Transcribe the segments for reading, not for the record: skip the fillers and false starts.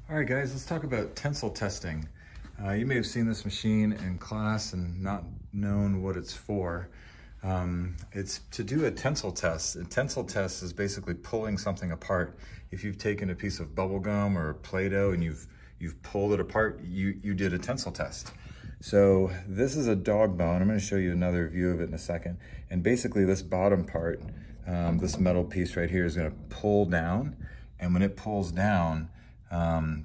All right, guys, let's talk about tensile testing. You may have seen this machine in class and not known what it's for. It's to do a tensile test. A tensile test is basically pulling something apart. If you've taken a piece of bubble gum or Play-Doh and you've pulled it apart, you did a tensile test. So this is a dog bone. I'm going to show you another view of it in a second. And basically this bottom part, this metal piece right here is going to pull down. And when it pulls down,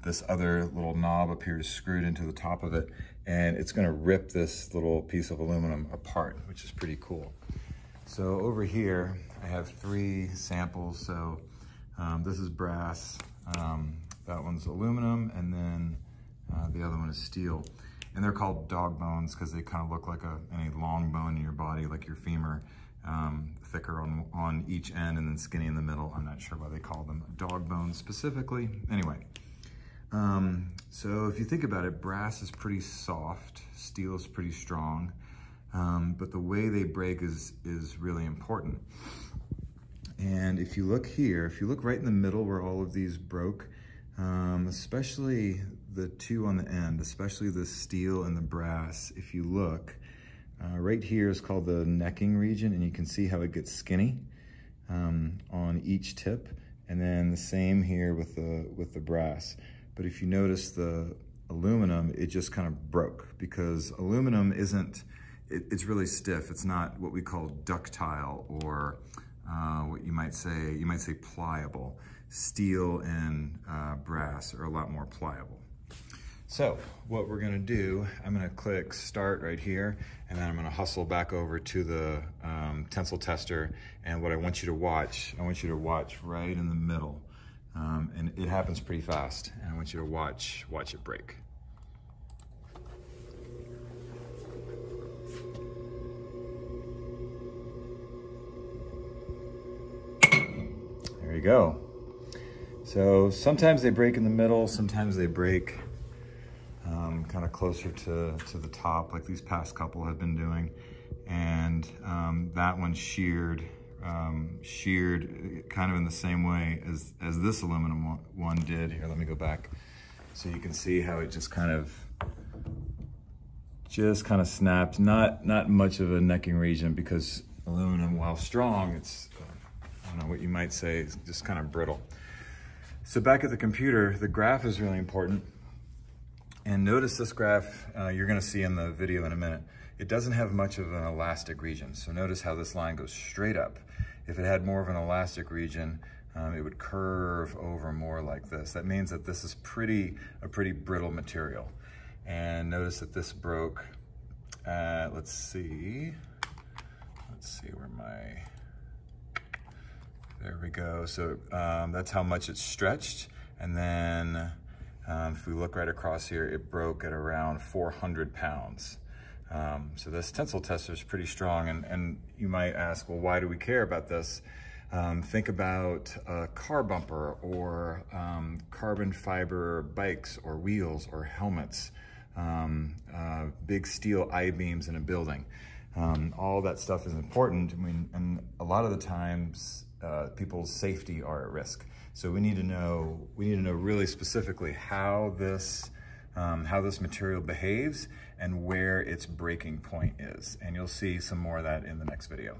this other little knob up here is screwed into the top of it, and it's going to rip this little piece of aluminum apart, which is pretty cool. So over here, I have 3 samples. So this is brass, that one's aluminum, and then the other one is steel. And they're called dog bones because they kind of look like any long bone in your body, like your femur, thicker on each end and then skinny in the middle. I'm not sure why they call them dog bones specifically. Anyway, so if you think about it, brass is pretty soft, steel is pretty strong, but the way they break is really important. And if you look here, if you look right in the middle where all of these broke, especially the 2 on the end, especially the steel and the brass, if you look, right here is called the necking region, and you can see how it gets skinny on each tip, and then the same here with the brass. But if you notice the aluminum, it just kind of broke because aluminum it's really stiff. It's not what we call ductile or what you might say pliable. Steel and brass are a lot more pliable. So what we're gonna do, I'm gonna click start right here, and then I'm gonna hustle back over to the tensile tester. And what I want you to watch right in the middle. And it happens pretty fast. And I want you to watch it break. There you go. So sometimes they break in the middle, sometimes they break kind of closer to the top, like these past couple have been doing. And that one sheared kind of in the same way as this aluminum one did. Here, let me go back so you can see how it just kind of snapped. Not much of a necking region because aluminum, while strong, it's I don't know what you might say, it's just kind of brittle. So back at the computer, the graph is really important. And notice this graph, you're gonna see in the video in a minute, it doesn't have much of an elastic region. So notice how this line goes straight up. If it had more of an elastic region, it would curve over more like this. That means that this is a pretty brittle material. And notice that this broke, let's see there we go. So that's how much it's stretched. And then if we look right across here, it broke at around 400 pounds. So this tensile tester is pretty strong, and you might ask, well, why do we care about this? Think about a car bumper or carbon fiber bikes or wheels or helmets, big steel I-beams in a building. All that stuff is important. I mean, and a lot of the times people's safety are at risk. So we need to know really specifically how this material behaves and where its breaking point is. And you'll see some more of that in the next video.